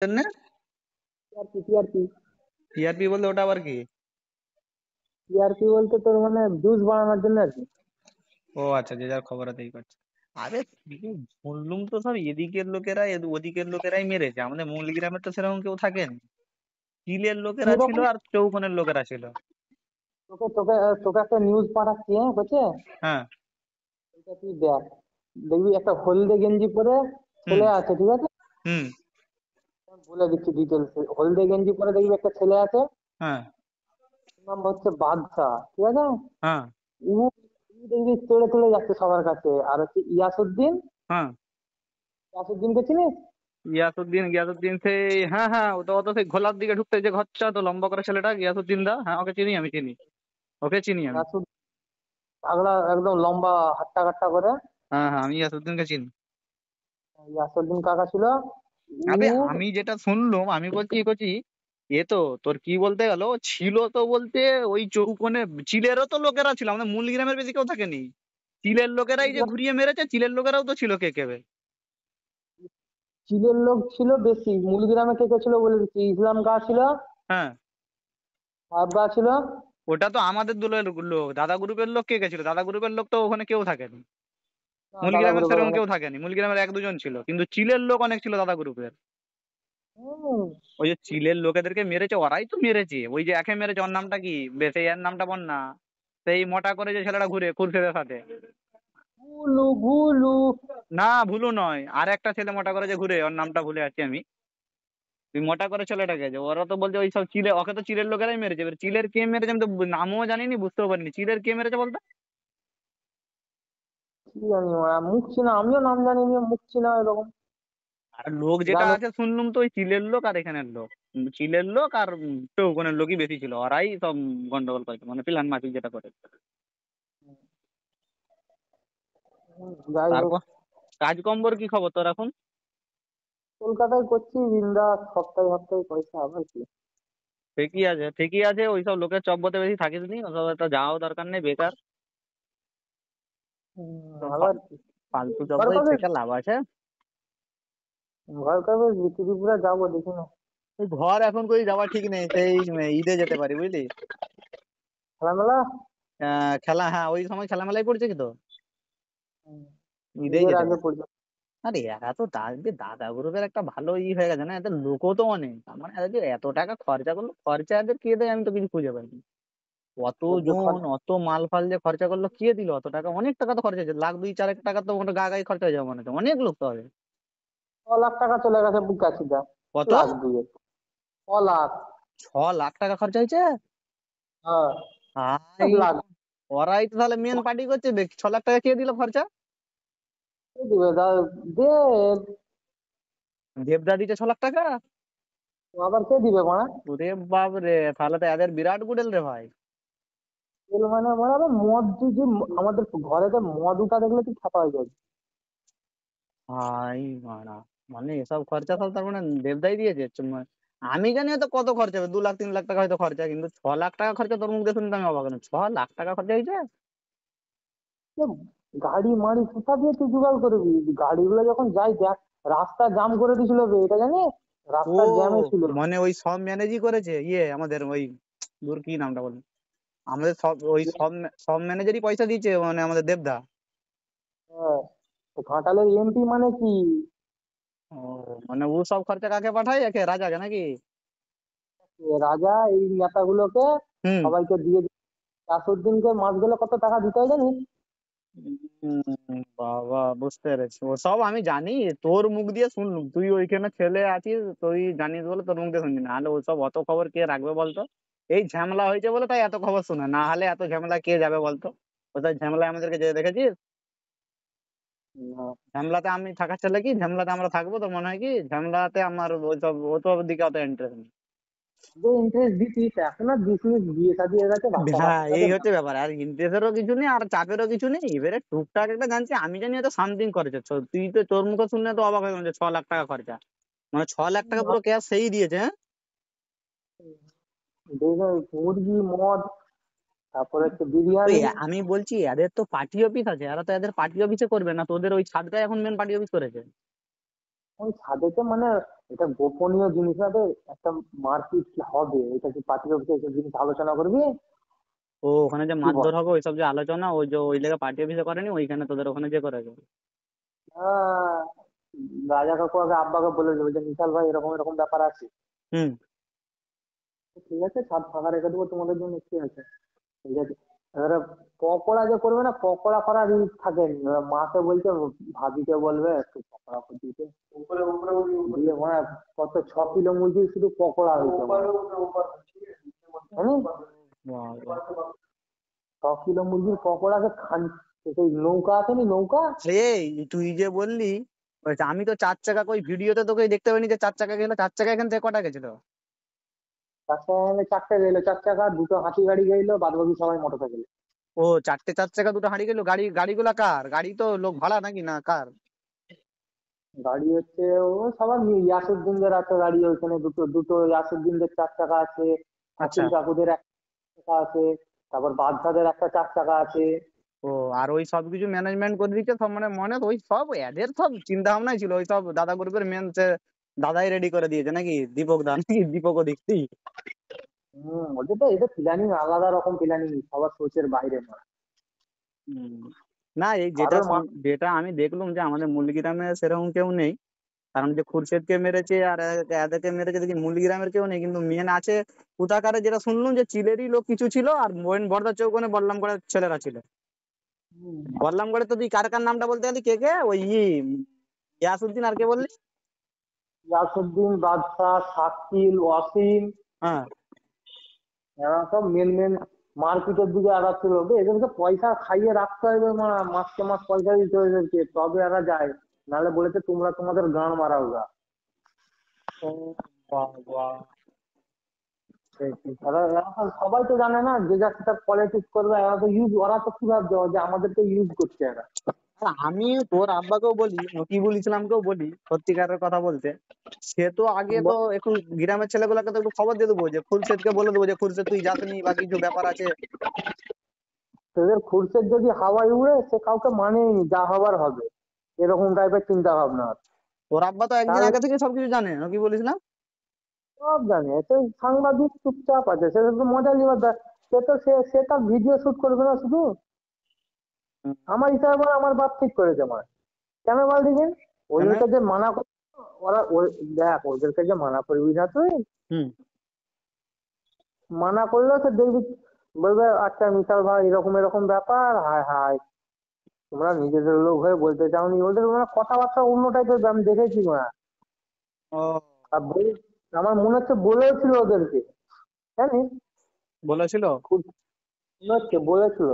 জন্য TRP TRP TRP বলতে ওটা আবার কি? টিআরপি বলতে তোর মানে ভিউজ বাড়ানোর জন্য আর কি। ও আচ্ছা, যে যার খবর তাই করছে। আরে কি শুনলুম তো সব এদিকের লোকেরা ওদিকের লোকেরাই মেরেছে, আমাদের মৌলিগ্রামে তো সেরকম কেউ থাকেন। চিলের লোকেরা ছিল কিরকম? আর চৌকনের লোকেরা ছিল। তোকে তোকে তোকে একটা নিউজ পাঠাচ্ছি, হ্যাঁ বুঝছে? হ্যাঁ। এটা তুই দেখ, দেখবি একটা হলদে গেঞ্জি পরে হুম। ছেলে আছে, ঠিক আছে? হুম। আমি বলে দিচ্ছি ডিটেলস। হলদে গেঞ্জি পরে দেখবি একটা ছেলে আছে, হ্যাঁ। ওর নাম হচ্ছে বাদশা, ঠিক আছে? হ্যাঁ। ও ও দেখবি চড়ে চড়ে যাচ্ছে সবার কাছে। আর হচ্ছে ইয়াসুদ্দিন, হ্যাঁ। ইয়াসুদ্দিনকে চিনিস? গিয়াসুদ্দিন, গিয়াসুদ্দিন সেই, হ্যাঁ হ্যাঁ, ও তো সেই ঘোলার দিকে ঢুকতে যে ঘরটা তো লম্বা করে ছেলেটা, গিয়াসুদ্দিন দা, হ্যাঁ ওকে চিনি, আমি চিনি, ওকে চিনি আমি। ইয়াসুদ্দিন পাগলা, একদম লম্বা হাট্টা কাট্টা করে। হ্যাঁ হ্যাঁ, আমি গিয়াসুদ্দিনকে চিনি। ইয়াসুদ্দিন কাকা ছিল। ও আবে আমি যেটা শুনলাম, আমি বলছি কচি, এ তো তোর কি বলতে গেল, ছিল তো বলতে ওই চৌকনে চিলেরও তো লোকেরা ছিল, আমাদের মূলগ্রামের বেশি কেউ থাকেনি। চিলের লোকেরাই যে ঘুরিয়ে মেরেছে, চিলের লোকেরাও তো ছিল কে কে। চিলের লোক ছিল বেশি। মূলগ্রামে কে কে ছিল বলে দিচ্ছি: ইসলাম গা ছিল, হ্যাঁ। আব্বা ছিল। ওটা তো আমাদের দলের লোক, দাদা গ্রুপের লোক কে কে ছিল? দাদা গ্রুপের লোক তো ওখানে কেউ থাকেনি। দাদা মূলগ্রামের গ্রুপের সেরকম অনেক। কেউ থাকেনি, মূলগ্রামের এক দুজন ছিল, কিন্তু চিলের লোক অনেক ছিল দাদা গ্রুপের। হুম, ওই যে চিলের লোকেদেরকে মেরেছে, ওরাই তো মেরেছে, ওই যে একে মেরেছে, ওর নামটা কি, বেশি এর নামটা বল না, সেই মোটা করে যে ছেলেটা ঘুরে খুরশেদের সাথে। ভুলু ভুলু। না ভুলু নয়, আর একটা ছেলে মোটা করে যে ঘুরে, ওর নামটা ভুলে যাচ্ছি আমি। তুই মোটা করে ছেলেটাকে, যে ওরা তো বলছে ওই সব চিলে, ওকে তো চিলের লোকেরাই মেরেছে। এবার চিলের কে মেরেছে আমি তো নামও জানিনি, বুঝতেও পারিনি চিলের কে মেরেছে বলতো। কি জানি মুখ চিনা, আমিও নাম জানি না, মুখ চিনা এরকম। আর লোক যেটা জানো? আছে শুনলুম তো ওই চিলের লোক আর এখানের লোক, চিলের লোক আর চৌকনের লোকই বেশি ছিল, ওরাই সব গন্ডগোল করেছে, মানে প্লান মাফিক যেটা করে। যাই হোক। তারপর কাজকর্মর কি খবর তোর এখন? কলকাতায় করছি বিন্দাস, সপ্তাহে সপ্তাহে পয়সা আবার কি। ঠিকই আছে, ঠিকই আছে, ওইসব লোকের চব্বতে বেশি থাকিস নি, ওসব একটা যাওয়াও দরকার নেই, বেকার। সব আবার কি। ফালতু ঘর চব্বই কবে, থেকে লাভ আছে? ঘর কবে ত্রিপুরা যাবো দেখি না। ওই ঘর এখন কই যাওয়া ঠিক নেই, সেই ঈদে যেতে পারি বুঝলি। খেলামেলা। খেলা, হ্যাঁ ওই সময় খেলা মেলাই পড়ছে কি তো, ঈদেই ঈদের যেতে আগে পারি। পড়বে। আরে এরা তো দাদা গ্রুপের একটা ভালো হয়ে গেছে না, এদের লোকও তো অনেক, তার মানে এদের যে এত টাকা খরচা করলো, খরচা এদের কে দেয় আমি তো কিছু খুঁজে পাইনি। অত যে জন, অত মাল ফাল যে খরচা করলো, কে দিল অত টাকা? অনেক টাকা তো খরচা হয়েছে, লাখ দুই চারেক টাকা তো ওখানে গা গাই খরচা হয়ে যাবে মনে হচ্ছে, অনেক লোক তো হবে। 1 লাখ টাকা চলে গেছে বুক আছে যা। কত? লাখ দুয়ে, 1 লাখ। 6 লাখ টাকা খরচা হয়েছে? হ্যাঁ, ভাই, লাখ। ওরাই তো তাহলে মেন পার্টি করছে, 6 লাখ টাকা কে দিল খরচা? কে দিবে দে। দেবদা দিচ্ছে 6 লাখ টাকা? আবার কে দিবে মারা? ওরে বাপ রে, তাহলে তো এদের বিরাট গুডেল রে ভাই। তেল মানে মারা মদ, তুই যে আমাদের ঘরেতে মদ উঠা দেখলে তুই ছাপা হয়ে যাবে। ভাই মারা, মানে এসব খরচা সব তার মানে দেবদাই দিয়েছে আমি জানি হয়তো কত খরচা হবে, 2 লাখ 3 লাখ টাকা হয়তো খরচা, কিন্তু 6 লাখ টাকা খরচা তোর মুখ দিয়ে শুনতে আমি অবাক হলাম, 6 লাখ টাকা খরচা হয়েছে। এ গাড়ি মাড়ি কোথা দিয়ে তুই জোগাড় করবি? গাড়িগুলো যখন যাই দেখ, রাস্তা জাম করে দিছিল বে, এটা জানিস? ও রাস্তার জ্যামে ছিল। মানে ওই সব ম্যানেজই করেছে, আমাদের ওই, দূর কি নামটা বল, আমাদের সব ওই সব সব ম্যানেজারই পয়সা দিয়েছে মানে আমাদের দেবদা। হ্যাঁ, তো ঘাটালের এমপি মানে কি? ও মানে ও সব খরচা কাকে পাঠায়, একে রাজাকে নাকি? এ রাজা এই নেতাগুলোকে হুম। সবাইকে দিয়ে দিচ্ছে। আসাদুদ্দিনকে মাস গেলে কত টাকা দিতে হয় জানিস? বাবা বুঝতে পেরেছি, ও সব আমি জানি, তোর মুখ দিয়ে শুনলুম, তুই ওইখানে ছেলে আছিস, তুই জানিস বলে তোর মুখ দিয়ে শুনছি, না হলে ওসব অত খবর কে রাখবে বলতো। এই ঝামেলা হয়েছে বলে তাই এত খবর শোনা, না হলে এত ঝামেলা কে যাবে বলতো? কোথায় ঝামেলায় আমাদেরকে যেতে দেখেছিস? না, ঝামেলাতে আমি থাকার ছেলে কি, ঝামেলাতে আমরা থাকবো তো মনে হয় কি? ঝামেলাতে আমার ওইসব ওসব দিকে অত ইন্টারেস্ট নেই। আগে ইন্টারেস্ট দিতিস, এখন আর দিস নি, বিয়ে শাদী হয়ে গেছে, বাচ্চা হ্যাঁ, কাচ্চা এই আছে। হচ্ছে ব্যাপার, আর ইন্টারেস্টেরও কিছু নেই আর চাপেরও কিছু নেই, এবারে টুকটাক একটা জানছি, আমি জানি হয়তো সামথিং করেছে, তুই তো তোর মুখে শুনলে তো অবাক হয়ে গেল যে 6 লাখ টাকা খরচা, মানে 6 লাখ টাকা পুরো ক্যাশ সেই দিয়েছে, হ্যাঁ? দেখে মুরগি, মদ, তারপরে হচ্ছে তো বিরিয়ানি। আমি বলছি এদের তো পার্টি অফিস আছে, এরা তো এদের পার্টি অফিসে করবে না, তোদের ওই ছাদটাই এখন মেন পার্টি অফিস করেছে। ওই ছাদেতে মানে এটা গোপনীয় জিনিস হবে, একটা মারপিট কি হবে, এটা কি পার্টি অফিসে এইসব জিনিস আলোচনা করবি? ও ওখানে যে কি বল? মারধর হবে ওইসব যে আলোচনা ওই যে ওই জায়গায় পার্টি অফিসে করেনি ওইখানে তোদের ওখানে যে করেছে। আহ, রাজা কাকু আগে আব্বাকে বলে দেবে যে বিশাল ভাই এরকম এরকম ব্যাপার আছে। হুম। ঠিক আছে, ছাদ ফাঁকা রেখে দেবো তোমাদের জন্য, কি আছে। ঠিক আছে, এবারে পকোড়া যে করবে না, পকোড়া করার রিস্ক থাকেনি, এবার মাকে বলছে ভাবিকে বলবে একটু পকোড়া করে দিতে। দিয়ে মানে কত 6 কিলো মুরগি শুধু পকোড়া হয়েছে মানে। জানিস, বাবা। 6 কিলো মুরগির পকোড়াকে খান, সেই নৌকা আছে নি নৌকা, এই তুই যে বললি আমি তো 4 চাকা ওই ভিডিওতে তোকে দেখতে পাইনি যে 4 চাকা গেল, 4 চাকা এখান থেকে কটা গেছিল? 4 চাকা 4টে গেলো, 4 চাকা 2টো হাতি গাড়ি গেলো, বাদ বাকি সবাই মোটর সাইকেলে। ও 4চাকা 2টো হাঁড়ি গেল। গাড়িগুলা কার? গাড়ি তো লোক ভাড়া নাকি না কার? গাড়ি হচ্ছে ও সবার ইয়াসুদ্দিনদের আছে গাড়ি, ওইখানে দুটো দুটো ইয়াসুদ্দিনদের 4 চাকা আছে, আচ্ছা। হাকিম কাকুদের 1 চাকা আছে, তারপর বাদশাদের একটা 4 চাকা আছে। ও আর ওই সব কিছু ম্যানেজমেন্ট করে দিচ্ছে সব, মানে মনে ওই সব এদের সব চিন্তা ভাবনাই ছিল ওই সব দাদা গ্রুপের মেন দাদাই রেডি করে দিয়েছে নাকি? দীপক দা নাকি? দীপকও দেখছি। ওদের তো এদের প্ল্যানিং আলাদা রকম প্ল্যানিং, সবার সোচের বাইরে না। হুম। না এই কারোর যেটা আমি দেখলাম যে আমাদের মুলগ্রামে সেরকম কেউ নেই। কারণ যে খুরশেদকে মেরেছে আর এদেরকে মেরেছে দেখি মুলগ্রামের কেউ নেই, কিন্তু মেন আছে কোথাকারে যেটা শুনলাম যে চিলেরই লোক কিছু ছিল আর মোয়েন বর্দা চৌকনে বল্লামগড়ের ছেলেরা ছিল। বল্লামগড়ে তো তুই কার কার নামটা বলতে গেলি, কে কে ওই ইয়াসুদ্দিন আর কে বললি? ইয়াসুদ্দিন, বাদশা, শাকিল, ওয়াসিম, হ্যাঁ। এরা সব মেন মেন মারপিটের দিকে এরা ছিল। এদেরকে পয়সা খাইয়ে রাখতে হবে, মাসকে মাস পয়সা দিতে হবে এদেরকে, তবে এরা যায়। নাহলে বলেছে তোমরা তোমাদের গান মারাও গা। ও বাবা। সেই কি। এরা তো সবাই তো জানে না, যে যার সাথে পলিটিক্স করবে, এরা তো ইউজ, ওরা তো কি ভাবছে যে আমাদেরকে ইউজ করছে এরা। আর আমি তোর আব্বাকেও বলি নকিবুল ইসলামকেও বলি সত্যিকারের কথা বলতে, সে তো আগে তো একটু গ্রামের ছেলেগুলোকে তো একটু খবর দিয়ে দেবো যে খুরশেদকে বলে দেবো যে খুরশেদ তুই যাসনি বা কিছু ব্যাপার আছে। এদের খুরশেদ যদি হাওয়ায় উড়ে, সে কাউকে মানেনি, যা হবার হবে, এরকম টাইপের চিন্তা ভাবনা আছে। তোর আব্বা তো একদিন তাহলে আগে থেকে সবকিছু জানে নকিবুল ইসলাম। সব জানে, সে সাংবাদিক চুপচাপ আছে, সে শুধু মজা নিবার সে তো সে তার ভিডিও শুট করবে না শুধু। হুম। আমার হিসাবে বলে আমার বাপ ঠিক করেছে আমার। কেন বল দেখি, কেন? ওদেরকে যে মানা ওরা দেখ, ওদেরকে যে মানা করবি না তুই, হুম। মানা করলেও তো দেখবি, বলবে আচ্ছা মিশাল ভাই এরকম এরকম ব্যাপার, হায় হায় তোমরা নিজেদের লোক হয়ে বলতে চাওনি, ওদের মানে কথাবার্তা অন্য টাইপের আমি দেখেছি না। ও আর আমার মনে হচ্ছে বলেছিল ওদেরকে, জানিস, বলেছিল। খুব মনে হচ্ছে বলেছিল।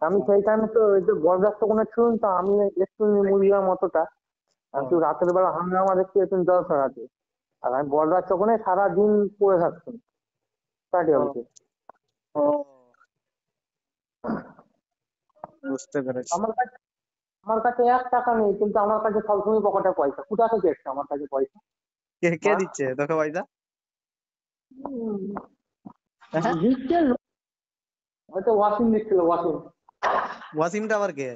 আমি ও, সেইখানে তো ওই যে বরদাস্ত কোনো শুনুন, তো আমি একটু মুড়িলাম অতটা, আমি তো ও, রাতের বেলা হাঙ্গামা দেখতে একটু জল সরাতে, আর আমি বরদাস্ত ওখানে সারাদিন পড়ে থাকতাম পার্টি ও, অফিসে। ও, বুঝতে পেরেছি। আমার কাছে আমার কাছে 1 টাকা নেই, কিন্তু আমার কাছে সবসময় পকেটে পয়সা, কোথা থেকে এসছে আমার কাছে পয়সা? কে কে মা, দিচ্ছে তোকে পয়সা? উম, হ্যাঁ। দিচ্ছে হয়তো ওয়াসিম দিচ্ছিল, ওয়াসিম। ওয়াসিমটা আবার কে?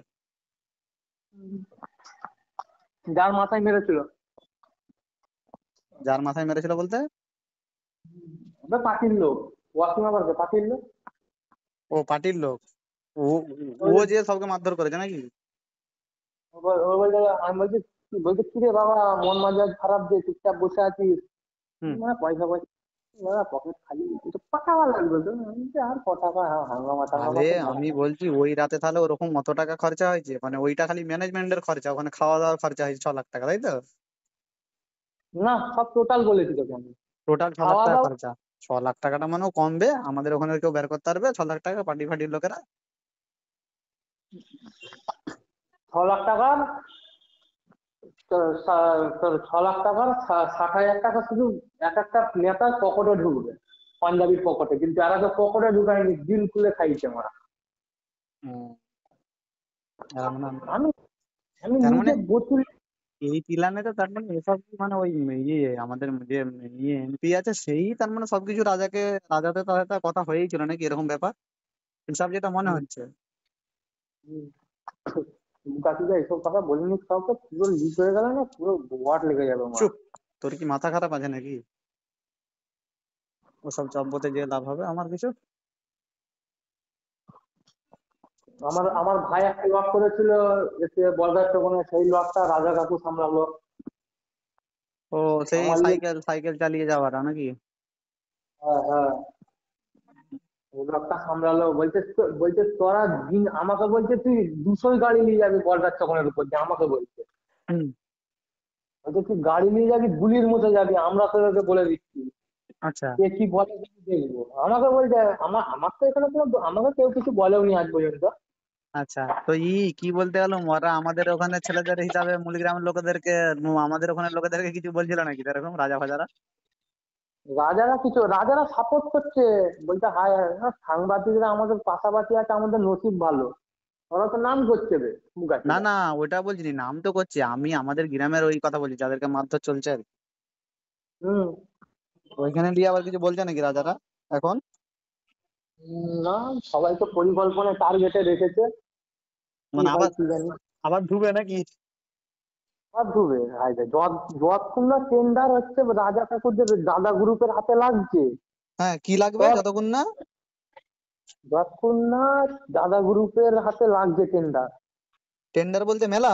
যার মাথায় মেরেছিল। যার মাথায় মেরেছিল বলতে? ওটা পার্টির লোক। ওয়াসিম আবার কে পার্টির লোক? ও পার্টির লোক। ও ওই ও যে যে সবকে মারধর করেছে নাকি? ও বলছে, আমি বলছি বলছে কি রে বাবা, মন মেজাজ খারাপ যে চুপচাপ বসে আছিস? হুম। পয়সা পয়সা পকেট খালি, একটু টাকা লাগবে তো। আমি বলছি, আর ক টাকা, হাঙ্গামা টাঙ্গামা আরে তো আমি নয়। বলছি ওই রাতে তাহলে ওরকম অত টাকা খরচা হয়েছে, মানে ওইটা খালি ম্যানেজমেন্টের খরচা, ওখানে খাওয়া দাওয়ার খরচা হয়েছে 6 লাখ টাকা, তাই তো? না, সব টোটাল বলেছি তোকে আমি। টোটাল ছ লাখ খাওয়া টাকা দাওয়া খরচা। 6 লাখ টাকাটা মানেও কমবে, আমাদের ওখানে কেউ বের করতে পারবে 6 লাখ টাকা পার্টি ফার্টির লোকেরা? 6 লাখ টাকার, তোর 6 লাখ টাকার 60,000 টাকা শুধু এক একটা নেতার পকেটে ঢুকবে, পাঞ্জাবির পকেটে, কিন্তু এরা তো পকেটে ঢুকায়নি, দিল খুলে খাইছে মারা। হুম। তার মানে আমি আমি তার মানে নিজে বোতল। এই প্ল্যানে তো তার মানে এসব মানে ওই ইয়ে আমাদের যে ইয়ে এমপি আছে সেই তার মানে সবকিছু রাজাতে তার একটা কথা হয়েই ছিল নাকি এরকম ব্যাপার, হিসাব যেটা মনে হচ্ছে। কাকুকে এইসব কথা বলিনি কাউকে, পুরো লিক হয়ে গেল না, পুরো ওয়াট লেগে যাবে মা। চুপ। তোর কি মাথা খারাপ আছে নাকি? ওসব চব্বতে যে লাভ হবে আমার কিছু? আমার ভাই একটা লক করেছিল এসে বলদার দোকানে, সেই লকটা রাজা কাকু সামলালো। ও, সেই আমার ইয়ে, সাইকেল সাইকেল চালিয়ে যাওয়াটা নাকি? হ্যাঁ হ্যাঁ, ওই লকটা সামলালো। বলছে তোরা দিন আমাকে বলছে তুই 200 গাড়ি নিয়ে যাবি বলদার দোকানের উপর দিয়ে, আমাকে বলছে। হুম। বলছে তুই গাড়ি নিয়ে যাবি, গুলির মতো যাবি, আমরা তোদেরকে বলে দিচ্ছি। আচ্ছা কে কি বলে আমি দেখবো। আমাকে বলছে, আমার তো এখানে কোনো, আমাকে কেউ কিছু বলেওনি আজ পর্যন্ত। আচ্ছা, তো কি বলতে গেল, ওরা আমাদের ওখানে ছেলেদের হিসাবে মুলিগ্রামের লোকেদেরকে, আমাদের ওখানে লোকেদেরকে কিছু বলছিল নাকি এরকম রাজা ফাজারা? রাজারা সাপোর্ট করছে। বলছে হায় হায়, সাংবাদিকরা আমাদের পাশাপাশি আছে, আমাদের নসিব ভালো। ওরা তো নাম করছে রে না মুগাছিরা। না, ওইটা বলছি না, নাম তো করছি আমি, আমাদের গ্রামের ওই কথা বলছি যাদেরকে মারধর চলছে আর কি। হুম। ওইখানে দিয়ে আবার কিছু বলছে নাকি রাজারা এখন? না, সবাই তো পরিকল্পনা টার্গেটে রেখেছে। কি মানে হয় আবার কি জানি। আবার ঢুবে নাকি? আর ধুবে হায়রে, যতক্ষণ না টেন্ডার হচ্ছে রাজা ঠাকুরদের দাদা গ্রুপের হাতে লাগছে, হ্যাঁ, কি লাগবে তত যতক্ষণ না? যতক্ষণ না দাদা গ্রুপের হাতে লাগছে টেন্ডার, টেন্ডার বলতে মেলা?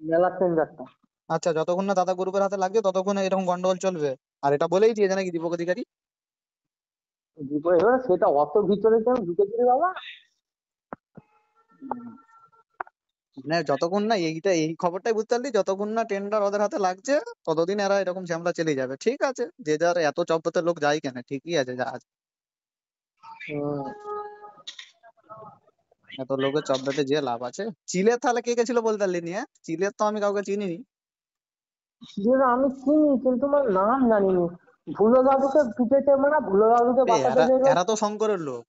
মেলার টেন্ডারটা। আচ্ছা, যতক্ষণ না দাদা গ্রুপের হাতে লাগবে ততক্ষণ এরকম গন্ডগোল চলবে। আর এটা বলেই দিয়েছে নাকি দীপক অধিকারী? এবার সেটা অত ভিতরে কেন ঢুকেছি রে বাবা। উম, মানে যতক্ষণ না এই খবরটাই বুঝতে পারলি, যতক্ষণ না টেন্ডার ওদের হাতে লাগছে ততদিন এরা এরকম ঝামেলা চালিয়ে যাবে। ঠিক আছে, যে যার এত চব্বতে লোক যায় কেন, ঠিকই আছে যা আছে। হুম। এত লোকের চব্বতে যে লাভ আছে। চিলের তাহলে কে কে ছিল বলতে পারলি নিয়ে? চিলের তো আমি কাউকে চিনিনি। যেটা আমি চিনি কিন্তু আমার নাম জানিনি। ভুলো দাদুকে পিটেছে, মানে ভুলো দাদুকে এই বাঁচাতে এরা গেলে। এরা তো শঙ্করের লোক।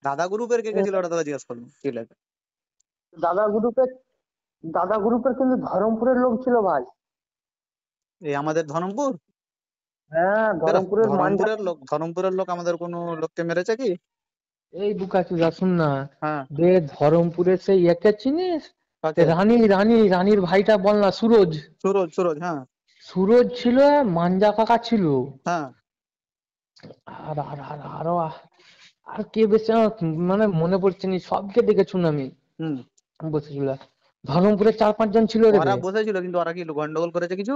দাদা গ্রুপের কে কে ছিল ওটা তোকে জিজ্ঞেস করলাম চিলের। দাদা গ্রুপের দাদা গ্রুপের কিন্তু ধরমপুরের লোক ছিল ভাই। এই আমাদের ধরমপুর? হ্যাঁ, বেরো, ধরমপুরের মানজা। ধরমপুরের লোক আমাদের কোনো লোককে মেরেছে কি? এই বুকাচুদা শুন না, হ্যাঁ। বে ধরমপুরের সেই একে চিনিস? কাকে? রানীর ভাইটা বল না, সুরজ। সুরজ, সুরজ, হ্যাঁ। সুরজ ছিল, মানজা কাকা ছিল। হ্যাঁ। আর আর আর আরো আর কে বেশি আমার মানে মনে পড়ছে নি, সবকে দেখেছুন আমি হুম। বসেছিল। ধরমপুরে 4-5 জন ছিল রে ওরা বে। বসেছিল কিন্তু ওরা কি গন্ডগোল করেছে কিছু?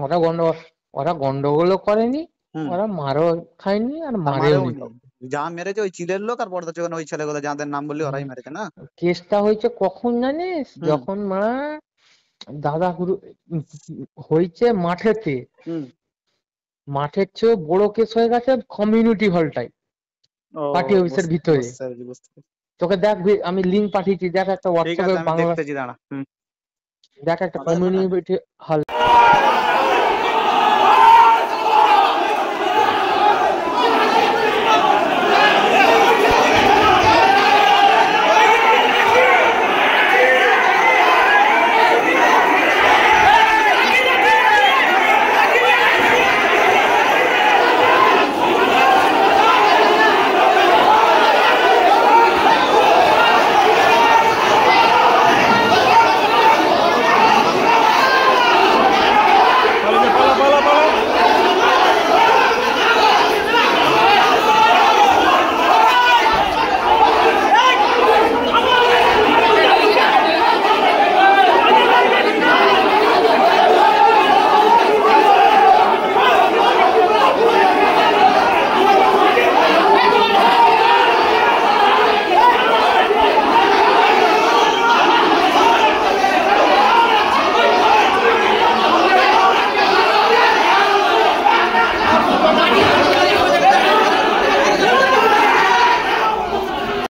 ওরা গন্ডগোল ওরা গন্ডগোলও করেনি, হুম। ওরা মারও খায়নি আর আর মারেও মারেও নি নি। কাউকে। যা মেরেছে ওই চিলের লোক আর পর্দা চোখে ওই ছেলেগুলো যাদের নাম বললি ওরাই মেরেছে না? কেসটা হয়েছে কখন জানিস? হুম। যখন দাদা গুরু হয়েছে মাঠেতে। হুম। মাঠের চেয়েও বড় কেস হয়ে গেছে কমিউনিটি হলটায়, ও, পার্টি অফিসের ভিতরে। বুঝতে পেরেছি, বুঝতে পেরেছি। তোকে দেখ, আমি লিঙ্ক পাঠিয়েছি, দেখ একটা ঠিক হোয়াটসঅ্যাপে আছে, আমি বাংলা। দেখতেছি, দাঁড়া। হুম। দেখ একটা মাথায় না। Community hall.